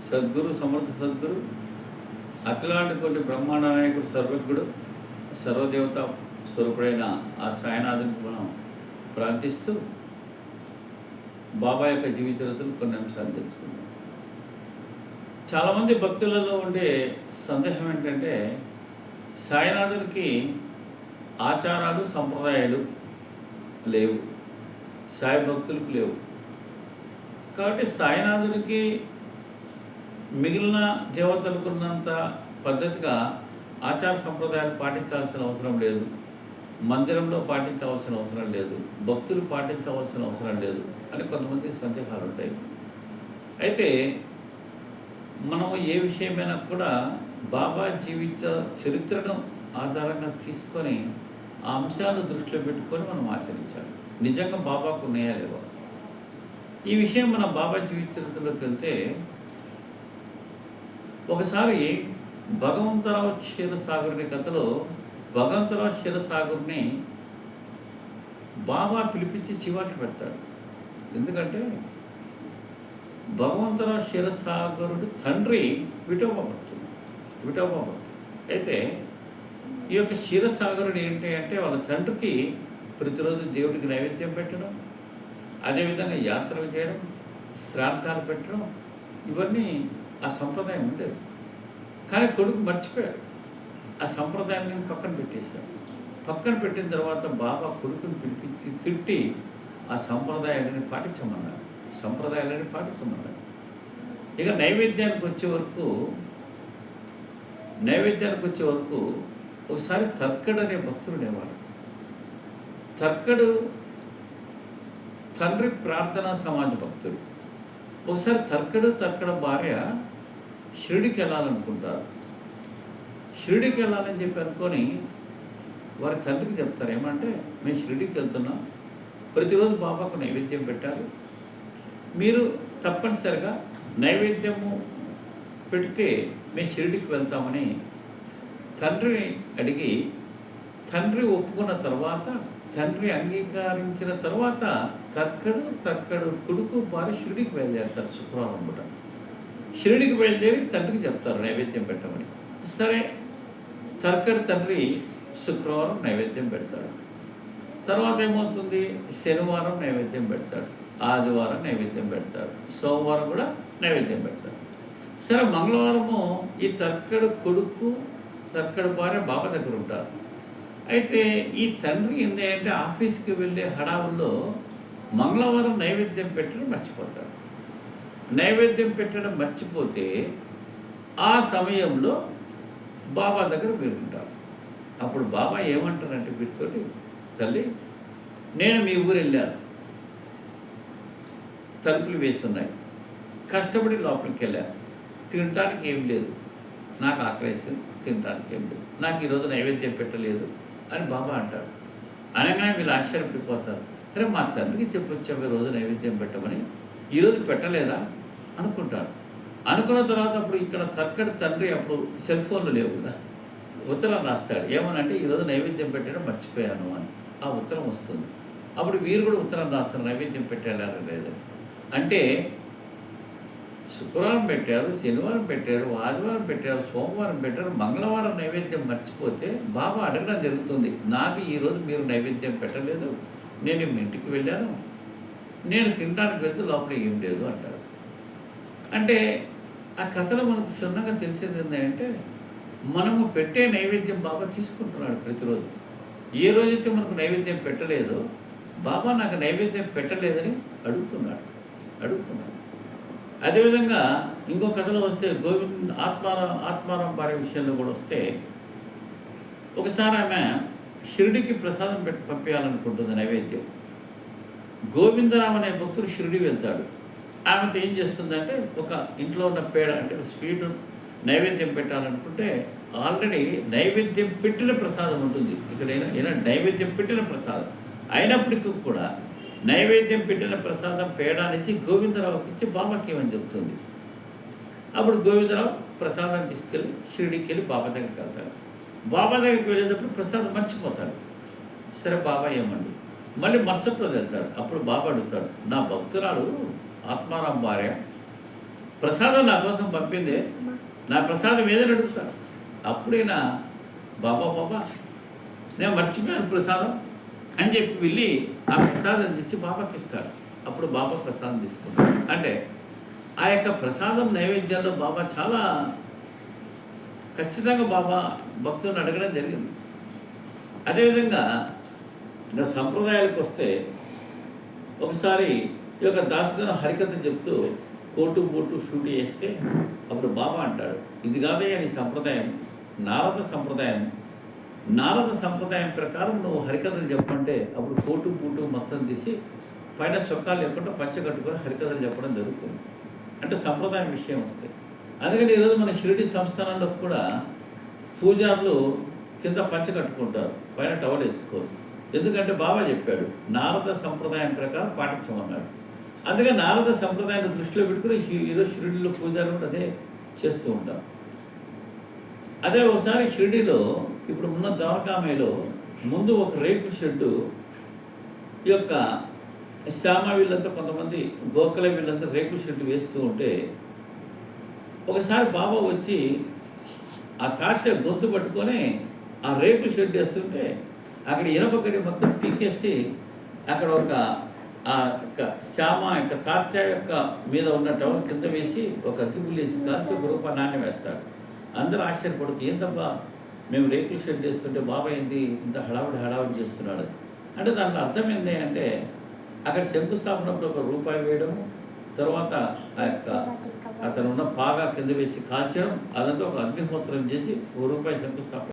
సద్గురు సమర్థ సద్గురు అఖిలాంటి కొన్ని బ్రహ్మాండ నాయకుడు సర్వజ్ఞుడు సర్వదేవత స్వరూపుడైన ఆ సాయినాథునికి మనం ప్రార్థిస్తూ బాబా యొక్క జీవిత చరిత్రలు కొన్ని అంశాలు తెలుసుకుందాం. చాలామంది భక్తులలో ఉండే సందేహం ఏంటంటే సాయినాథునికి ఆచారాలు సంప్రదాయాలు లేవు, సాయి భక్తులకు లేవు. కాబట్టి సాయినాథునికి మిగిలిన దేవతలకు ఉన్నంత పద్ధతిగా ఆచార సంప్రదాయాలు పాటించాల్సిన అవసరం లేదు, మందిరంలో పాటించవలసిన అవసరం లేదు, భక్తులు పాటించవలసిన అవసరం లేదు అని కొంతమంది సందేహాలు ఉంటాయి. అయితే మనం ఏ విషయమైనా కూడా బాబా జీవిత చరిత్రను ఆధారంగా తీసుకొని ఆ అంశాలను దృష్టిలో పెట్టుకొని మనం ఆచరించాలి. నిజంగా బాబాకు ఉన్నాయా లేవా ఈ విషయం మన బాబా జీవిత చరిత్రలోకి వెళ్తే, ఒకసారి భగవంతరావు క్షీరసాగరుని కథలో భగవంతరావు క్షీరసాగరుని బాబా పిలిపించి చివాట్లు పెడతాడు. ఎందుకంటే భగవంతరావు క్షీరసాగరుడు తండ్రి విఠోబా భక్తుడు. అయితే ఈ యొక్క క్షీరసాగరుడు ఏంటి అంటే వాళ్ళ తండ్రికి ప్రతిరోజు దేవుడికి నైవేద్యం పెట్టడం, అదేవిధంగా యాత్రలు చేయడం, శ్రాద్ధాలు పెట్టడం, ఇవన్నీ ఆ సంప్రదాయం ఉండేది. కానీ కొడుకు మర్చిపోయాడు, ఆ సంప్రదాయాన్ని పక్కన పెట్టేశాడు. పక్కన పెట్టిన తర్వాత బాబా కొడుకుని పిలిపించి తిట్టి ఆ సంప్రదాయాలని పాటించమన్నాడు. ఇక నైవేద్యానికి వచ్చే వరకు ఒకసారి తర్కడ్ అనే భక్తుడు ఉండేవాడు. తర్కడు తండ్రి ప్రార్థనా సమాజ భక్తుడు. ఒకసారి తర్కడ భార్య షిరిడికి వెళ్ళాలనుకుంటారు. షిరిడికి వెళ్ళాలని చెప్పి అనుకొని వారి తండ్రికి చెప్తారు, ఏమంటే మేము షిరిడికి వెళ్తున్నాం, ప్రతిరోజు బాబాకు నైవేద్యం పెట్టాలి, మీరు తప్పనిసరిగా నైవేద్యము పెడితే మేము షిరిడికి వెళ్తామని తండ్రిని అడిగి, తండ్రి ఒప్పుకున్న తర్వాత, తండ్రి అంగీకరించిన తర్వాత తర్కడు కొడుకు భార్య షిరిడికి బయలుదేరుతారు. శుక్రవారం పూట షిరిడికి బయలుదేరి తండ్రికి చెప్తారు నైవేద్యం పెట్టమని. సరే, తర్కడు తండ్రి శుక్రవారం నైవేద్యం పెడతాడు. తర్వాత ఏమవుతుంది, శనివారం నైవేద్యం పెడతాడు, ఆదివారం నైవేద్యం పెడతాడు, సోమవారం కూడా నైవేద్యం పెడతాడు. సరే, మంగళవారము ఈ తర్కడు కొడుకు తర్కడు భార్య బాబా దగ్గర ఉంటారు. అయితే ఈ తండ్రి ఏంటంటే ఆఫీస్కి వెళ్ళే హడావుల్లో మంగళవారం నైవేద్యం పెట్టడం మర్చిపోతాడు. నైవేద్యం పెట్టడం మర్చిపోతే ఆ సమయంలో బాబా దగ్గర వీరుంటారు. అప్పుడు బాబా ఏమంటారంటే వీరితోటి, తల్లి నేను మీ ఊరు వెళ్ళాను, తలుపులు వేస్తున్నాయి, కష్టపడి లోపలికి వెళ్ళాను, తినటానికి ఏం లేదు, నాకు ఆకలేసింది, తినటానికి ఏం లేదు, నాకు ఈరోజు నైవేద్యం పెట్టలేదు అని బాబా అంటాడు. అనగానే వీళ్ళు ఆశ్చర్యపడిపోతారు. అరే, మా తండ్రికి చెప్పొచ్చాము ఈరోజు నైవేద్యం పెట్టమని, ఈరోజు పెట్టలేదా అనుకుంటారు. అనుకున్న తర్వాత అప్పుడు ఇక్కడ తర్కడి తండ్రి అప్పుడు సెల్ ఫోన్లు లేవు కదా, ఉత్తరం రాస్తాడు. ఏమనంటే ఈరోజు నైవేద్యం పెట్టడం మర్చిపోయాను అని. ఆ ఉత్తరం వస్తుంది. అప్పుడు వీరు కూడా ఉత్తరం రాస్తారు, నైవేద్యం పెట్టారా లేదని. అంటే శుక్రవారం పెట్టారు, శనివారం పెట్టారు, ఆదివారం పెట్టారు, సోమవారం పెట్టారు, మంగళవారం నైవేద్యం మర్చిపోతే బాబా అడగడం జరుగుతుంది, నాకు ఈరోజు మీరు నైవేద్యం పెట్టలేదు, నేను మీ ఇంటికి వెళ్ళాను, నేను తినడానికి వెళ్తే లోపల ఏం లేదు అంటారు. అంటే ఆ కథలో మనకు క్షుణ్ణంగా తెలిసేది ఏంటంటే, మనము పెట్టే నైవేద్యం బాబా తీసుకుంటున్నాడు ప్రతిరోజు. ఏ రోజైతే మనకు నైవేద్యం పెట్టలేదో బాబా నాకు నైవేద్యం పెట్టలేదని అడుగుతున్నాడు. అదేవిధంగా ఇంకో కథలో వస్తే ఆత్మారాం భార్య విషయంలో కూడా వస్తే, ఒకసారి ఆమె షిరిడికి ప్రసాదం పంపించాలనుకుంటుంది నైవేద్యం. గోవిందరామ్ అనే భక్తుడు షిరిడి వెళ్తాడు. ఆమెతో ఏం చేస్తుందంటే, ఒక ఇంట్లో ఉన్న పేడ అంటే స్వీట్ నైవేద్యం పెట్టాలనుకుంటే ఆల్రెడీ నైవేద్యం పెట్టిన ప్రసాదం ఉంటుంది. ఇక్కడ నైవేద్యం పెట్టిన ప్రసాదం అయినప్పటికీ కూడా నైవేద్యం పెట్టిన ప్రసాదం పేడానిచ్చి గోవిందరావుకి ఇచ్చి బాబాకి ఏమని చెప్తుంది. అప్పుడు గోవిందరావు ప్రసాదం తీసుకెళ్ళి షిరిడికి వెళ్ళి బాబా దగ్గరికి వెళ్తాడు. బాబా దగ్గరికి వెళ్ళేటప్పుడు ప్రసాదం మర్చిపోతాడు. సరే, బాబా ఏమండి మళ్ళీ మరుసటి రోజు వెళ్తాడు. అప్పుడు బాబా అడుగుతాడు, నా భక్తురాలు ఆత్మారాం భార్య ప్రసాదం నా కోసం పంపిందే, నా ప్రసాదం ఏదని అడుగుతాడు. అప్పుడైనా బాబా బాబా నేను మర్చిపోయాను ప్రసాదం అని చెప్పి వెళ్ళి ఆ ప్రసాదం తెచ్చి బాబాకి ఇస్తాడు. అప్పుడు బాబా ప్రసాదం తీసుకుంటాడు. అంటే ఆ యొక్క ప్రసాదం నైవేద్యాల్లో బాబా చాలా ఖచ్చితంగా బాబా భక్తులను అడగడం జరిగింది. అదేవిధంగా ఇంకా సంప్రదాయాలకు వస్తే ఒకసారి ఈ యొక్క దాసగణ హరికథ చెప్తూ కోటు బోటు షూట్ చేస్తే అప్పుడు బాబా అంటాడు, ఇది కాదయ్యా నీ సంప్రదాయం, నారద సంప్రదాయం. నారద సంప్రదాయం ప్రకారం నువ్వు హరికథలు చెప్పంటే అప్పుడు కోటు బూటు మొత్తం తీసి పైన చొక్కాలు లేకుండా పంచ కట్టుకొని హరికథలు చెప్పడం జరుగుతుంది. అంటే సంప్రదాయం విషయం వస్తే అందుకని ఈరోజు మన షిరిడి సంస్థానంలో కూడా పూజారులు కింద పంచ కట్టుకుంటారు, పైన టవల్ వేసుకోరు. ఎందుకంటే బాబా చెప్పాడు నారద సంప్రదాయం ప్రకారం పాటించమన్నాడు. అందుకే నారద సంప్రదాయాన్ని దృష్టిలో పెట్టుకుని ఈరోజు షిరిడిలో పూజారులు కూడా అదే చేస్తూ ఉంటారు. అదే ఒకసారి షిరిడిలో ఇప్పుడు ఉన్న ద్వారకామయ్యలో ముందు ఒక రేకు షెడ్డు ఈ యొక్క శ్యామ వీళ్ళంతా కొంతమంది గోకల వీళ్ళంతా రేకుల షెడ్డు వేస్తూ ఉంటే ఒకసారి బాబా వచ్చి ఆ తాట్య గొంతు పట్టుకొని ఆ రేకుల షెడ్ వేస్తుంటే అక్కడ ఇనపకడి మొత్తం పీకేసి అక్కడ ఒక ఆ యొక్క శ్యామ యొక్క తాత్య యొక్క మీద ఉన్న టవల్ కింద వేసి ఒక అగ్గిపుల్లి వేసి కాల్చి ఒక రూపాయి నాణ్యం వేస్తాడు. అందరూ ఆశ్చర్యపడుతూ ఏంటబ్బా మేము రేకుల షెడ్ వేస్తుంటే బాబా ఏంది ఇంత హడావుడి చేస్తున్నాడు అంటే దాంట్లో అర్థం ఏంటి అంటే అక్కడ శంకుస్థాపనప్పుడు ఒక రూపాయి వేయడము, తర్వాత ఆ యొక్క అతను ఉన్న పాగా కింద వేసి కాల్చడం, అదంతా ఒక అగ్నిహోత్రం చేసి ఒక రూపాయి శంకుస్థాపన